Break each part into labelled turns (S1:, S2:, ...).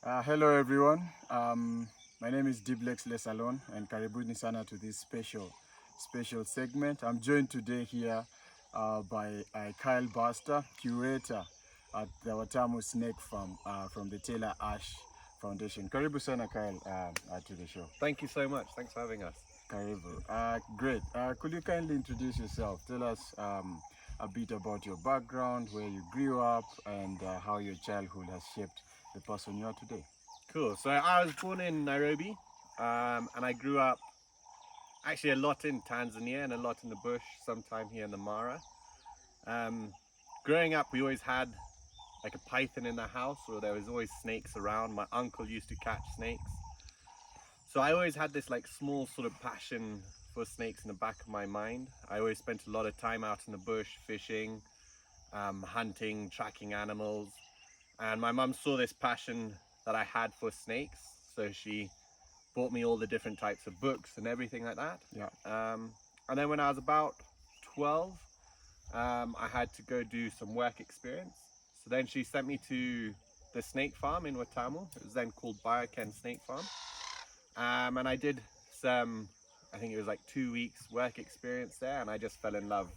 S1: Hello everyone. My name is Diblex Lesalon and karibuni sana to this special segment. I'm joined today here by Kyle Buster, curator at the Watamu Snake Farm from the Taylor Ash Foundation. Karibu sana Kyle to the show.
S2: Thank you so much. Thanks for having us.
S1: Karibu. Great. Could you kindly introduce yourself? Tell us a bit about your background, where you grew up, and how your childhood has shaped the person you are today.
S2: Cool. So I was born in Nairobi, and I grew up actually a lot in Tanzania and a lot in the bush, sometime here in the Mara. Growing up, we always had like a python in the house, or there was always snakes around. My uncle used to catch snakes. So I always had this like small sort of passion for snakes in the back of my mind. I always spent a lot of time out in the bush, fishing, hunting, tracking animals. And my mum saw this passion that I had for snakes, so she bought me all the different types of books and everything like that.
S1: Yeah.
S2: And then when I was about 12, I had to go do some work experience. So then she sent me to the snake farm in Watamu. It was then called Bioken Snake Farm. And I did some, I think it was like 2 weeks work experience there, and I just fell in love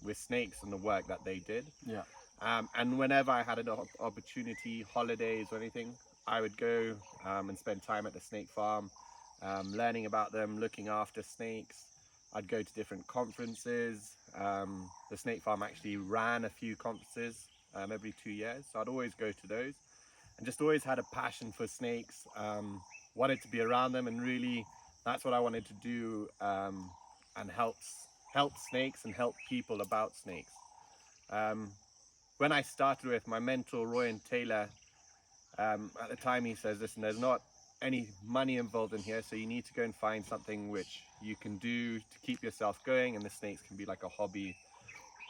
S2: with snakes and the work that they did.
S1: Yeah.
S2: And whenever I had an opportunity, holidays or anything, I would go and spend time at the snake farm, learning about them, looking after snakes. I'd go to different conferences. The snake farm actually ran a few conferences every 2 years, so I'd always go to those, and just always had a passion for snakes, wanted to be around them, and really that's what I wanted to do, and help snakes and help people about snakes. When I started with my mentor, Roy and Taylor, at the time he says, listen, there's not any money involved in here, so you need to go and find something which you can do to keep yourself going, and the snakes can be like a hobby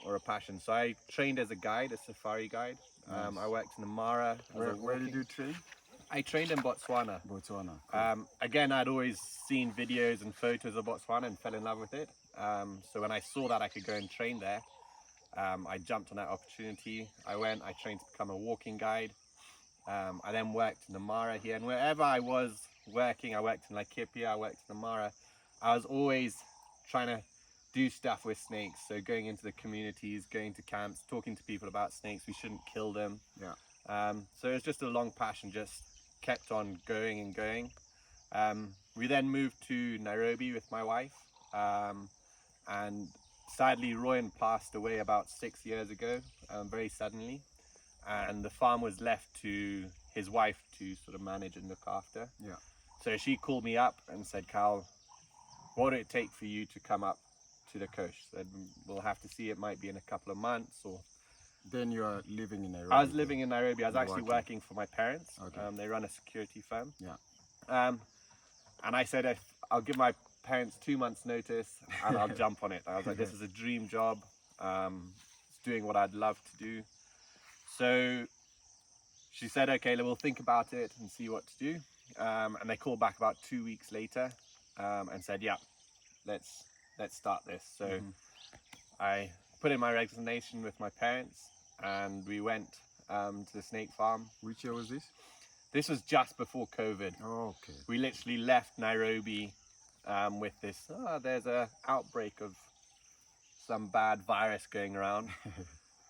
S2: or a passion. So I trained as a guide, a safari guide.
S1: Nice.
S2: I worked in the Mara.
S1: Where did you train?
S2: I trained in Botswana.
S1: Botswana. Cool.
S2: Again, I'd always seen videos and photos of Botswana and fell in love with it. So when I saw that I could go and train there, I jumped on that opportunity. I trained to become a walking guide. I then worked in the Mara here, and wherever I was working, I worked in Laikipia, I worked in the Mara, I was always trying to do stuff with snakes. So going into the communities, going to camps, talking to people about snakes, we shouldn't kill them.
S1: Yeah.
S2: So it was just a long passion, just kept on going and going. We then moved to Nairobi with my wife, and sadly, Royan passed away about 6 years ago, very suddenly, and the farm was left to his wife to sort of manage and look after.
S1: Yeah.
S2: So she called me up and said, Carl, what would it take for you to come up to the coast? Said, we'll have to see, it might be in a couple of months. Or
S1: then you are living in Nairobi?
S2: I was living in Nairobi. I was actually working for my parents.
S1: Okay.
S2: They run a security firm.
S1: Yeah.
S2: And I said, I'll give my parents 2 months notice and I'll jump on it. I was like, this is a dream job. It's doing what I'd love to do. So she said, okay, we'll think about it and see what to do. And they called back about 2 weeks later, and said, yeah, let's start this. So I put in my resignation with my parents, and we went to the snake farm.
S1: Which year was this?
S2: This was just before COVID.
S1: Oh, okay.
S2: We literally left Nairobi with this, there's a outbreak of some bad virus going around.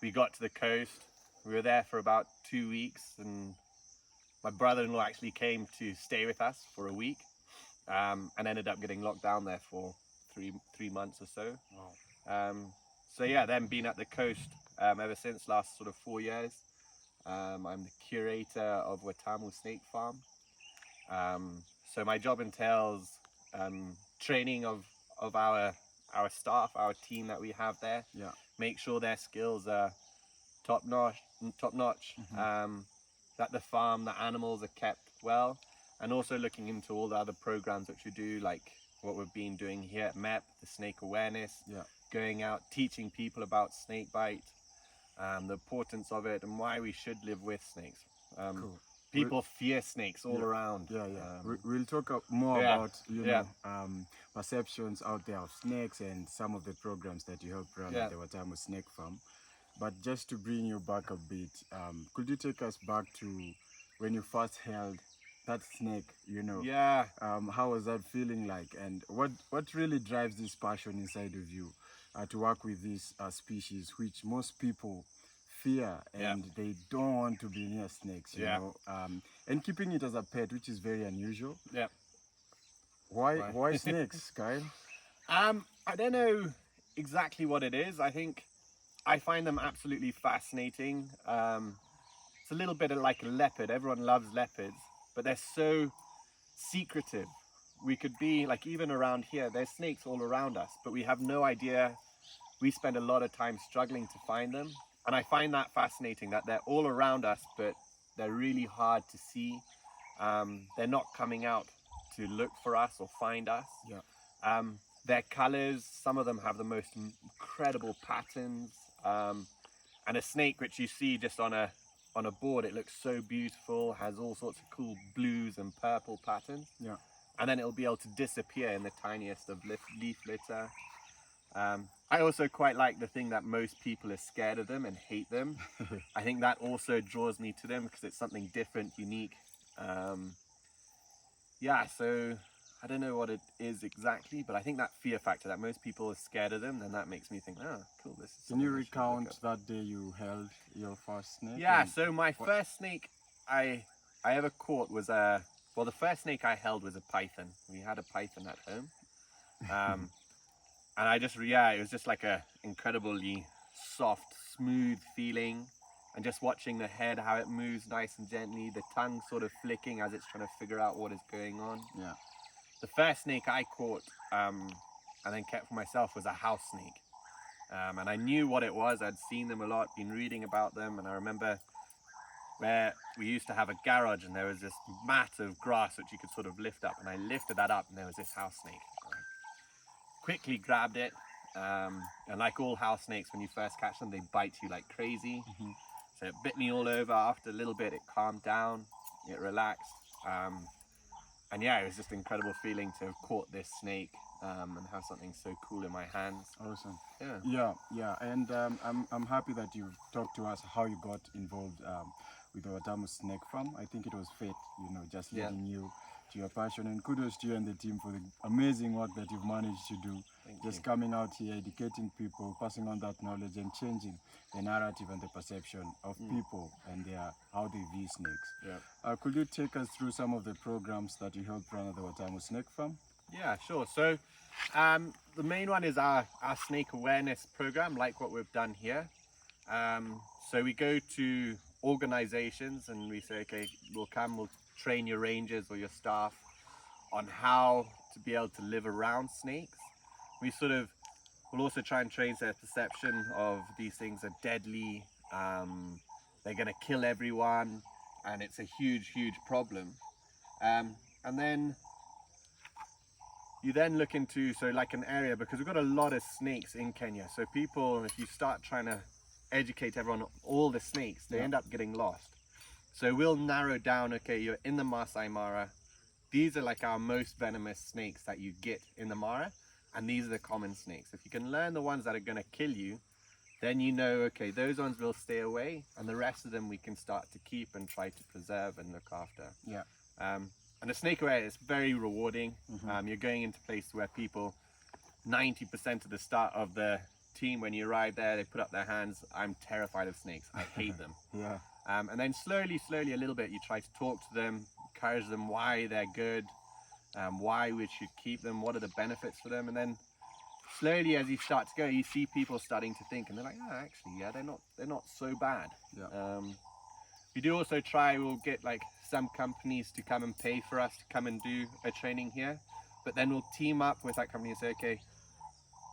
S2: We got to the coast. We were there for about 2 weeks, and my brother-in-law actually came to stay with us for a week, and ended up getting locked down there for three months or so.
S1: Wow.
S2: So yeah, then been at the coast ever since, last sort of 4 years. I'm the curator of Watamu Snake Farm. So my job entails training of our staff, our team that we have there.
S1: Yeah.
S2: Make sure their skills are top notch. That the farm, the animals are kept well, and also looking into all the other programs which we do, like what we've been doing here at MEP, the snake awareness.
S1: Yeah.
S2: Going out, teaching people about snake bite, the importance of it, and why we should live with snakes.
S1: Cool.
S2: People fear snakes all around.
S1: Yeah. We'll talk more about perceptions out there of snakes and some of the programs that you help run at the Watamu Snake Farm. But just to bring you back a bit, could you take us back to when you first held that snake, you know.
S2: Yeah.
S1: How was that feeling like, and what really drives this passion inside of you to work with this species, which most people fear and they don't want to be near snakes, you know, and keeping it as a pet, which is very unusual.
S2: Yeah.
S1: Why snakes, Kyle?
S2: I don't know exactly what it is. I think I find them absolutely fascinating. It's a little bit like a leopard. Everyone loves leopards, but they're so secretive. We could be like, even around here, there's snakes all around us, but we have no idea. We spend a lot of time struggling to find them. And I find that fascinating, that they're all around us, but they're really hard to see. They're not coming out to look for us or find us.
S1: Yeah.
S2: Their colors, some of them have the most incredible patterns. And a snake, which you see just on a board, it looks so beautiful, has all sorts of cool blues and purple patterns.
S1: Yeah.
S2: And then it'll be able to disappear in the tiniest of leaf litter. I also quite like the thing that most people are scared of them and hate them. I think that also draws me to them because it's something different, unique. Yeah, so I don't know what it is exactly, but I think that fear factor, that most people are scared of them, then that makes me think, oh, cool, this is
S1: Can you
S2: something I should look
S1: recount
S2: at.
S1: that day you held your first snake?
S2: Yeah,
S1: and
S2: so my first snake I ever caught was well, the first snake I held was a python. We had a python at home. And I just, it was just like a incredibly soft, smooth feeling. And just watching the head, how it moves nice and gently, the tongue sort of flicking as it's trying to figure out what is going on.
S1: Yeah.
S2: The first snake I caught and then kept for myself was a house snake. And I knew what it was. I'd seen them a lot, been reading about them. And I remember where we used to have a garage and there was this mat of grass which you could sort of lift up. And I lifted that up and there was this house snake. I quickly grabbed it. And like all house snakes, when you first catch them, they bite you like crazy. So it bit me all over. After a little bit, it calmed down, it relaxed. And yeah, it was just an incredible feeling to have caught this snake and have something so cool in my hands.
S1: Awesome.
S2: Yeah.
S1: And I'm happy that you talked to us how you got involved with the Watamu Snake Farm. I think it was fate, you know, just leading you to your passion. And kudos to you and the team for the amazing work that you've managed to do. Just coming out here, educating people, passing on that knowledge and changing the narrative and the perception of people and how they view snakes.
S2: Yeah.
S1: Could you take us through some of the programs that you helped run at the Watamu Snake Farm?
S2: Yeah, sure. So the main one is our snake awareness program, like what we've done here. So we go to organizations and we say, okay, we'll train your rangers or your staff on how to be able to live around snakes. We'll also try and train their perception of these things are deadly, they're gonna kill everyone, and it's a huge, huge problem. And then you then look into, so like an area, because we've got a lot of snakes in Kenya. So people, if you start trying to educate everyone on all the snakes, they end up getting lost. So we'll narrow down, okay, you're in the Masai Mara. These are like our most venomous snakes that you get in the Mara. And these are the common snakes. If you can learn the ones that are gonna kill you, then you know, okay, those ones will stay away. And the rest of them we can start to keep and try to preserve and look after.
S1: Yeah.
S2: And the snake aware is very rewarding. You're going into places where people, 90% of the start of the team, when you arrive there, they put up their hands. I'm terrified of snakes. I hate them.
S1: Yeah.
S2: And then slowly, a little bit, you try to talk to them, encourage them why they're good, why we should keep them, what are the benefits for them. And then slowly, as you start to go, you see people starting to think, and they're like, oh, actually, yeah, they're not so bad.
S1: Yeah.
S2: We do also we'll get like some companies to come and pay for us to come and do a training here, but then we'll team up with that company and say, okay,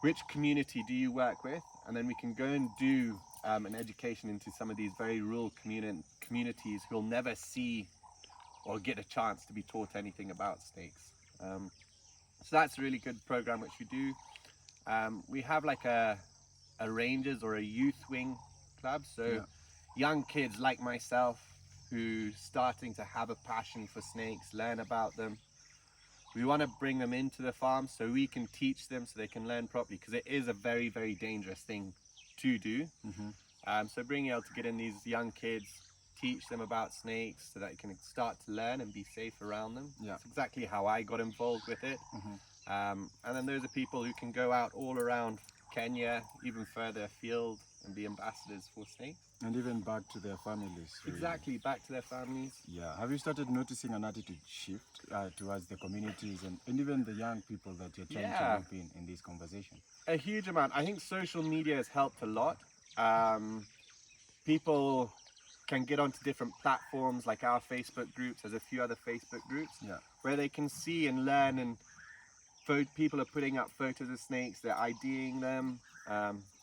S2: which community do you work with? And then we can go and do an education into some of these very rural communities who'll never see or get a chance to be taught anything about snakes. So that's a really good program which we do. We have like a rangers or a youth wing club, so young kids like myself who starting to have a passion for snakes, learn about them. We want to bring them into the farm so we can teach them so they can learn properly, because it is a very, very dangerous thing to do. So being able to get in these young kids, teach them about snakes so that they can start to learn and be safe around them.
S1: Yeah.
S2: That's exactly how I got involved with it. And then those are people who can go out all around Kenya, even further afield, and be ambassadors for snakes.
S1: And even back to their families. Really.
S2: Exactly, back to their families.
S1: Yeah. Have you started noticing an attitude shift towards the communities and even the young people that you're trying to loop in this conversation?
S2: A huge amount. I think social media has helped a lot. People can get onto different platforms like our Facebook groups. There's a few other Facebook groups where they can see and learn, and people are putting up photos of snakes, they're IDing them.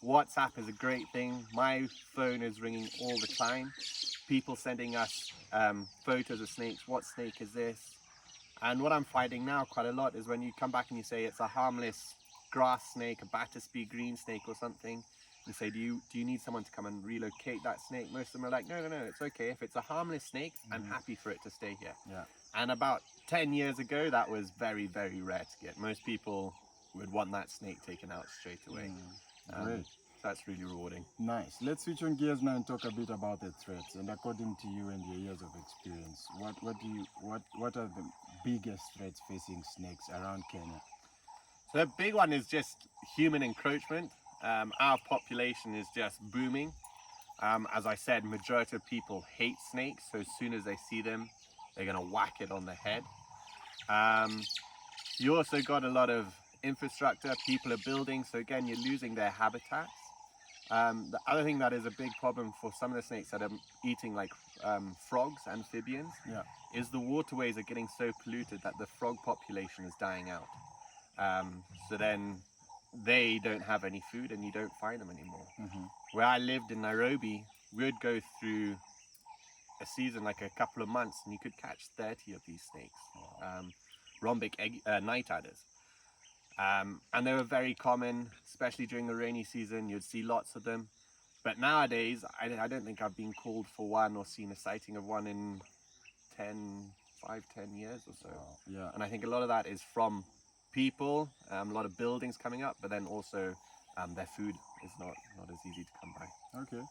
S2: WhatsApp is a great thing. My phone is ringing all the time. People sending us photos of snakes. What snake is this? And what I'm finding now quite a lot is when you come back and you say it's a harmless grass snake, a Battersby green snake or something, you say, do you need someone to come and relocate that snake? Most of them are like, no, it's okay. If it's a harmless snake, I'm happy for it to stay here.
S1: Yeah.
S2: And about 10 years ago, that was very, very rare to get. Most people would want that snake taken out straight away.
S1: Great.
S2: That's really rewarding.
S1: Nice. Let's switch on gears now and talk a bit about the threats. And according to you and your years of experience, what are the biggest threats facing snakes around Kenya?
S2: So the big one is just human encroachment. Our population is just booming. As I said, majority of people hate snakes, so as soon as they see them, they're going to whack it on the head. You also got a lot of infrastructure, people are building, so again, you're losing their habitats. The other thing that is a big problem for some of the snakes that are eating like frogs, amphibians, is the waterways are getting so polluted that the frog population is dying out. So then they don't have any food and you don't find them anymore. Where I lived in Nairobi, we would go through a season, like a couple of months, and you could catch 30 of these snakes, rhombic night adders. And they were very common, especially during the rainy season. You'd see lots of them. But nowadays, I don't think I've been called for one or seen a sighting of one in 10 years or so.
S1: Yeah.
S2: And I think a lot of that is from people, a lot of buildings coming up, but then also their food is not as easy to come by.
S1: Okay.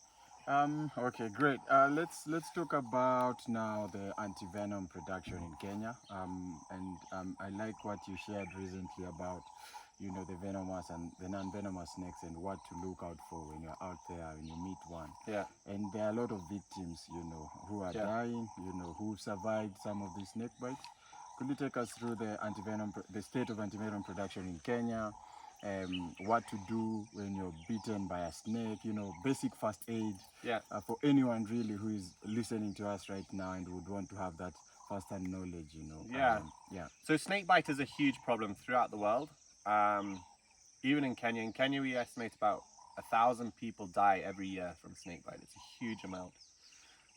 S1: Okay, great. Let's talk about now the anti-venom production in Kenya. I like what you shared recently about, the venomous and the non-venomous snakes and what to look out for when you're out there, when you meet one.
S2: Yeah.
S1: And there are a lot of victims, who are dying, who survived some of these snake bites. Could you take us through the state of anti-venom production in Kenya? What to do when you're bitten by a snake, basic first aid for anyone really who is listening to us right now and would want to have that first-hand knowledge,
S2: So snake bite is a huge problem throughout the world. Even in Kenya. In Kenya, we estimate about 1,000 people die every year from snake bite. It's a huge amount.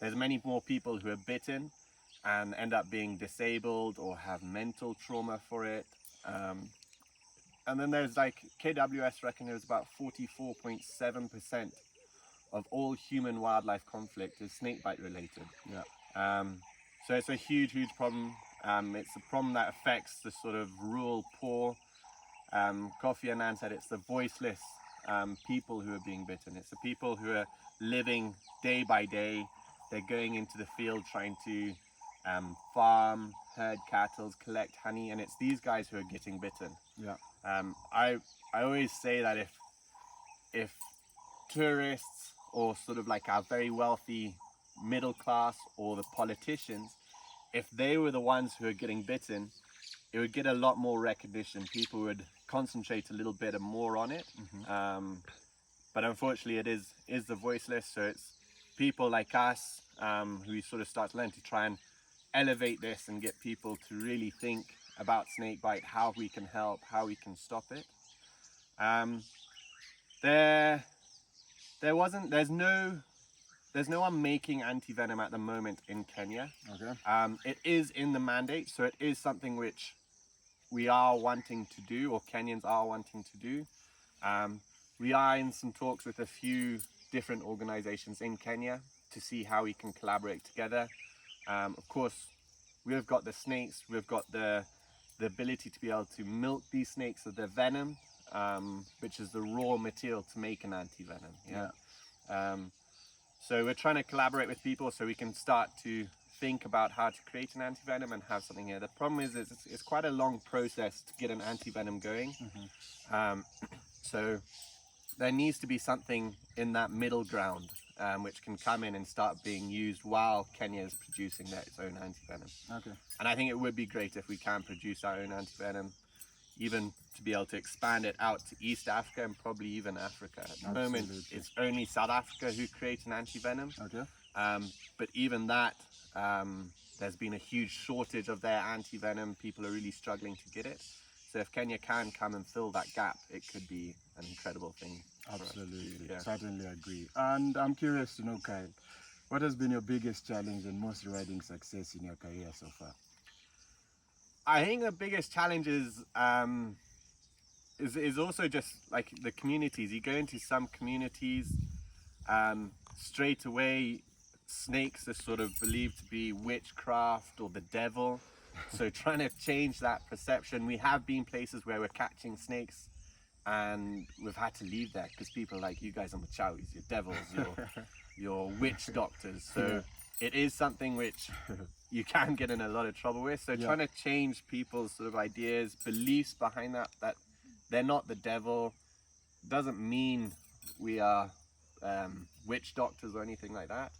S2: There's many more people who are bitten and end up being disabled or have mental trauma for it. And then there's like KWS reckon there's about 44.7% of all human wildlife conflict is snakebite related.
S1: Yeah.
S2: So it's a huge problem. It's a problem that affects the sort of rural poor. Kofi Annan said it's the voiceless people who are being bitten. It's the people who are living day by day. They're going into the field trying to farm, herd cattle, collect honey, and it's these guys who are getting bitten.
S1: Yeah.
S2: I always say that if tourists or sort of like our very wealthy middle class or the politicians, if they were the ones who are getting bitten, it would get a lot more recognition. People would concentrate a little bit more on it. But unfortunately, it is the voiceless. So it's people like us who sort of start to learn to try and elevate this and get people to really think about snakebite, how we can help, how we can stop it. There's no one making anti-venom at the moment in Kenya.
S1: Okay.
S2: It is in the mandate, so it is something which we are wanting to do, or Kenyans are wanting to do. We are in some talks with a few different organizations in Kenya to see how we can collaborate together. Of course, we've got the snakes, we've got the ability to be able to milk these snakes of their venom, which is the raw material to make an anti-venom. So we're trying to collaborate with people so we can start to think about how to create an antivenom and have something here. The problem is it's quite a long process to get an antivenom going. So there needs to be something in that middle ground which can come in and start being used while Kenya is producing its own antivenom.
S1: Okay.
S2: And I think it would be great if we can produce our own antivenom, even to be able to expand it out to East Africa and probably even Africa. At the moment, it's only South Africa who create an antivenom.
S1: Okay.
S2: But even that, there's been a huge shortage of their antivenom. People are really struggling to get it. So if Kenya can come and fill that gap, it could be an incredible thing.
S1: Absolutely,
S2: Yeah.
S1: certainly agree. And I'm curious to know, Kyle, what has been your biggest challenge and most rewarding success in your career so far?
S2: I think the biggest challenge is also just like the communities. You go into some communities, straight away, snakes are sort of believed to be witchcraft or the devil. So trying to change that perception. We have been places where we're catching snakes and we've had to leave there because people are like, you guys are machawis, you're devils, you're witch doctors. So it is something which you can get in a lot of trouble with. So trying to change people's sort of ideas, beliefs behind that they're not the devil, doesn't mean we are witch doctors or anything like that.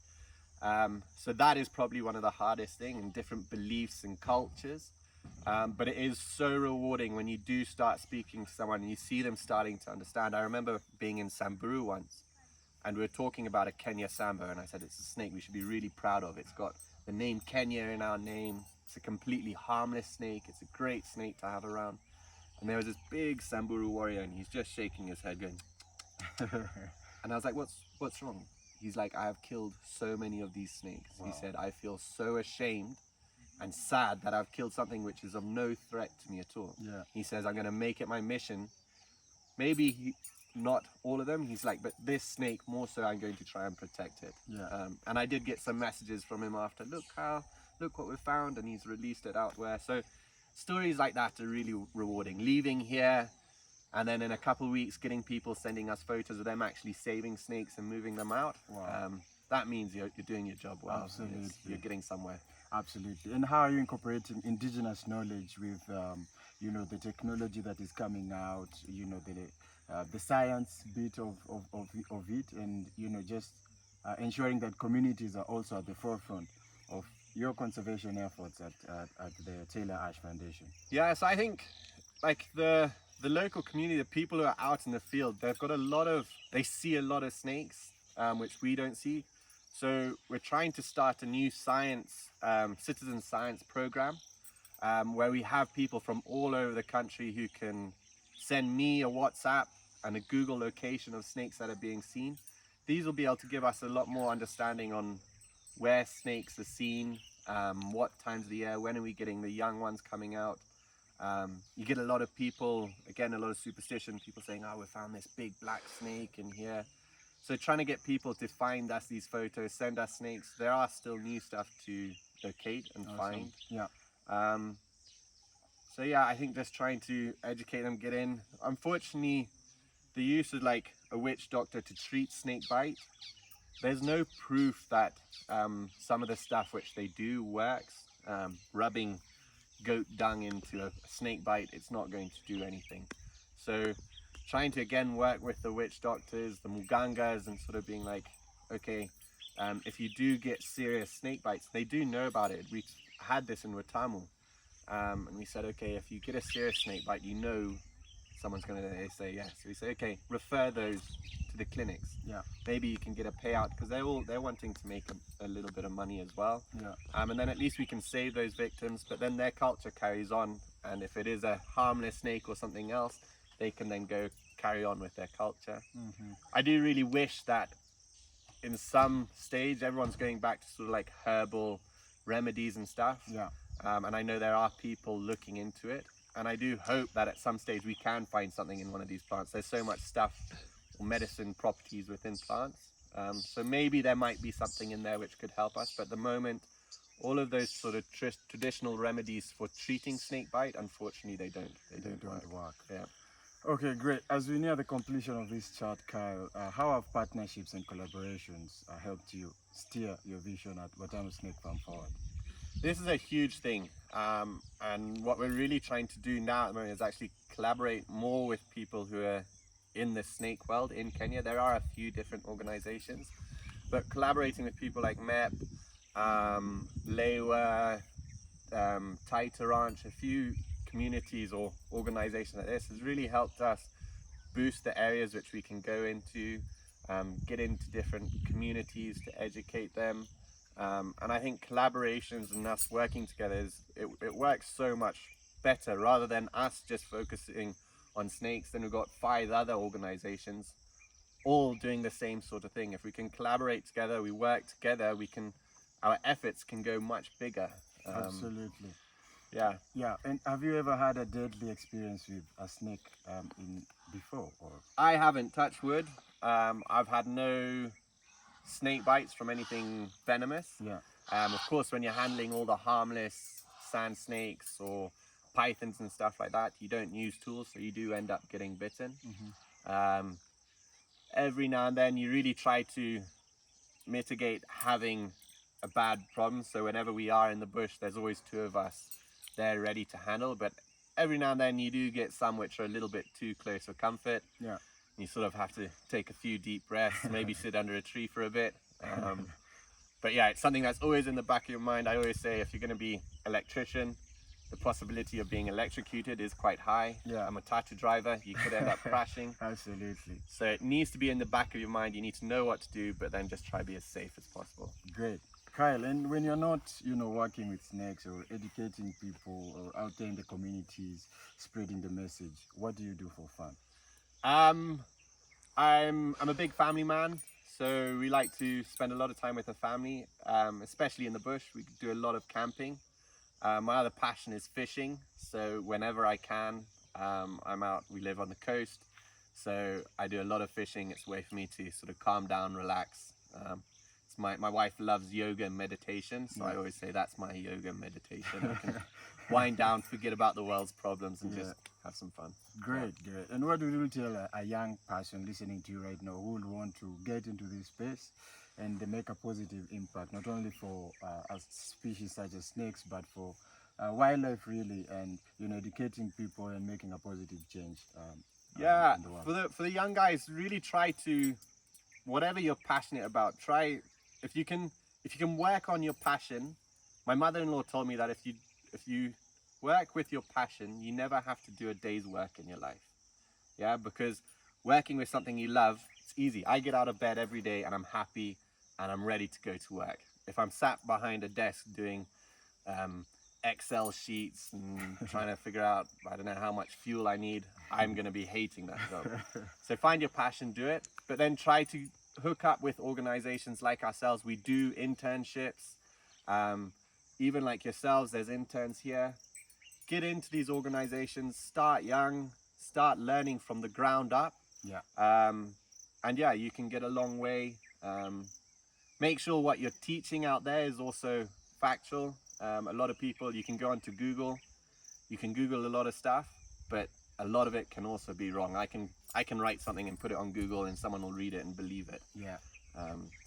S2: So that is probably one of the hardest things, in different beliefs and cultures. But it is so rewarding when you do start speaking to someone and you see them starting to understand. I remember being in Samburu once and we were talking about a Kenya Samba, and I said it's a snake we should be really proud of. It's got the name Kenya in our name. It's a completely harmless snake. It's a great snake to have around. And there was this big Samburu warrior and he's just shaking his head going and I was like, what's wrong? He's like, I have killed so many of these snakes. Wow. He said, I feel so ashamed and sad that I've killed something which is of no threat to me at all. Yeah. He says, I'm going to make it my mission. Maybe not all of them. He's like, but this snake more so, I'm going to try and protect it. Yeah. And I did get some messages from him after, look what we found, and he's released it out where. So stories like that are really rewarding. Leaving here, and then in a couple of weeks, getting people sending us photos of them actually saving snakes and moving them out. Wow. That means you're doing your job well. Absolutely. You're getting somewhere.
S1: Absolutely. And how are you incorporating indigenous knowledge with, you know, the technology that is coming out, you know, the science bit of it, and, you know, just ensuring that communities are also at the forefront of your conservation efforts at the Taylor Ash Foundation?
S2: Yeah, so I think like the local community, the people who are out in the field, they've got they see a lot of snakes, which we don't see. So we're trying to start a new science, citizen science program, where we have people from all over the country who can send me a WhatsApp and a Google location of snakes that are being seen. These will be able to give us a lot more understanding on where snakes are seen, what times of the year, when are we getting the young ones coming out. You get a lot of people, again, a lot of superstition, people saying, oh, we found this big black snake in here. So trying to get people to find us these photos, send us snakes. There are still new stuff to locate and find. Yeah. So yeah, I think just trying to educate them, get in. Unfortunately, the use of like a witch doctor to treat snake bite, there's no proof that some of the stuff which they do works. Rubbing goat dung into a snake bite, it's not going to do anything. So trying to again work with the witch doctors, the mugangas, and sort of being like, okay, if you do get serious snake bites, they do know about it. We had this in Watamu, and we said, okay, if you get a serious snake bite, you know someone's going to say yes. So we say, okay, refer those to the clinics. Yeah. Maybe you can get a payout, because they're wanting to make a little bit of money as well. Yeah. And then at least we can save those victims, but then their culture carries on, and if it is a harmless snake or something else, they can then go carry on with their culture. Mm-hmm. I do really wish that in some stage everyone's going back to sort of like herbal remedies and stuff. Yeah. And I know there are people looking into it, and I do hope that at some stage we can find something in one of these plants. There's so much stuff, medicine properties within plants. So maybe there might be something in there which could help us, but at the moment, all of those sort of traditional remedies for treating snake bite, unfortunately, they don't work. Yeah.
S1: Okay, great. As we near the completion of this chat, Kyle, how have partnerships and collaborations helped you steer your vision at Watamu Snake Farm forward?
S2: This is a huge thing, and what we're really trying to do now at the moment is actually collaborate more with people who are in the snake world in Kenya. There are a few different organizations, but collaborating with people like MEP, Lewa, Taita Ranch, a few communities or organizations like this has really helped us boost the areas which we can go into, get into different communities to educate them. And I think collaborations and us working together it works so much better rather than us just focusing on snakes. Then we've got 5 other organizations all doing the same sort of thing. If we can collaborate together, we work together, our efforts can go much bigger.
S1: Absolutely.
S2: Yeah.
S1: Yeah, and have you ever had a deadly experience with a snake in before? Or
S2: I haven't touched wood. I've had no snake bites from anything venomous.
S1: yeah,
S2: Of course, when you're handling all the harmless sand snakes or pythons and stuff like that, you don't use tools, so you do end up getting bitten. Um, every now and then, you really try to mitigate having a bad problem. So whenever we are in the bush, there's always 2 of us there ready to handle. But every now and then, you do get some which are a little bit too close for comfort.
S1: yeah.
S2: You sort of have to take a few deep breaths, maybe sit under a tree for a bit. But yeah, it's something that's always in the back of your mind. I always say if you're going to be electrician, the possibility of being electrocuted is quite high.
S1: Yeah.
S2: I'm a tattoo driver. You could end up crashing.
S1: Absolutely.
S2: So it needs to be in the back of your mind. You need to know what to do, but then just try to be as safe as possible.
S1: Great. Kyle, and when you're not, working with snakes or educating people or out there in the communities, spreading the message, what do you do for fun?
S2: I'm a big family man, so we like to spend a lot of time with the family, especially in the bush. We do a lot of camping. My other passion is fishing, so whenever I can, I'm out. We live on the coast, so I do a lot of fishing. It's a way for me to sort of calm down, relax. My wife loves yoga and meditation, so I always say that's my yoga and meditation. I can wind down, forget about the world's problems, and just have some fun.
S1: Great, great. And what would you tell a young person listening to you right now who would want to get into this space and make a positive impact, not only for a species such as snakes, but for wildlife really, and educating people and making a positive change?
S2: Yeah,
S1: in the world.
S2: for the young guys, really try to, whatever you're passionate about, try if you can work on your passion. My mother-in-law told me that if you work with your passion, you never have to do a day's work in your life. Yeah, because working with something you love, it's easy. I get out of bed every day and I'm happy and I'm ready to go to work. If I'm sat behind a desk doing Excel sheets and trying to figure out, I don't know how much fuel I need, I'm going to be hating that job. So find your passion, do it, but then try to hook up with organizations like ourselves. We do internships. Even like yourselves, there's interns here. Get into these organizations, start young, start learning from the ground up.
S1: Yeah.
S2: And yeah, you can get a long way. Make sure what you're teaching out there is also factual. A lot of people, you can go onto Google, you can Google a lot of stuff, but a lot of it can also be wrong. I can write something and put it on Google and someone will read it and believe it.
S1: Yeah.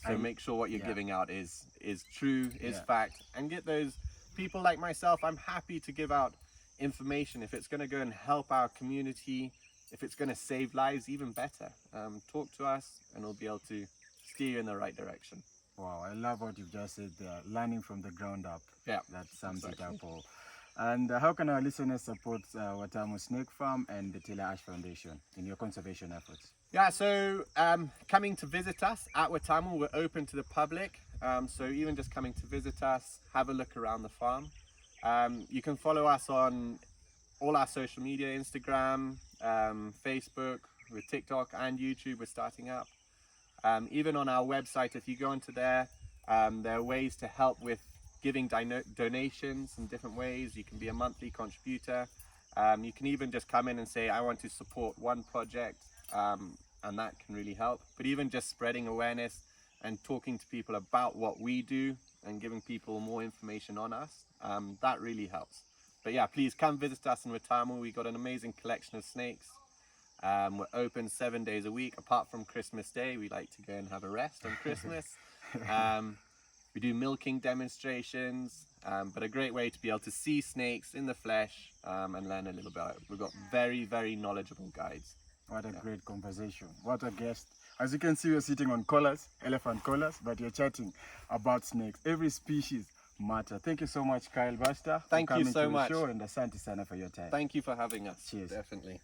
S2: So make sure what you're giving out is true, is
S1: Yeah.
S2: fact, and get those people like myself. I'm happy to give out information if it's going to go and help our community, if it's going to save lives, even better. Talk to us and we'll be able to steer you in the right direction.
S1: Wow, I love what you've just said there. Learning from the ground up.
S2: Yeah,
S1: That sums
S2: exactly.
S1: it up all. And how can our listeners support Watamu Snake Farm and the Taylor Ash Foundation in your conservation efforts?
S2: Yeah, so coming to visit us at Watamu, we're open to the public. So even just coming to visit us, have a look around the farm. You can follow us on all our social media, Instagram, Facebook, with TikTok and YouTube we're starting up. Even on our website, if you go onto there are ways to help with giving donations in different ways. You can be a monthly contributor. You can even just come in and say, I want to support one project, and that can really help. But even just spreading awareness and talking to people about what we do and giving people more information on us, that really helps. But yeah, please come visit us in Watamu. We've got an amazing collection of snakes. We're open 7 days a week. Apart from Christmas Day, we like to go and have a rest on Christmas. We do milking demonstrations, but a great way to be able to see snakes in the flesh and learn a little bit. We've got very, very knowledgeable guides.
S1: What a great conversation. What a guest. As you can see, we're sitting on collars, elephant collars, but you're chatting about snakes. Every species matter. Thank you so much, Kyle Buster.
S2: Thank you so
S1: for
S2: much.
S1: the show, and asante sana for your time.
S2: Thank you for having us.
S1: Cheers.
S2: Definitely.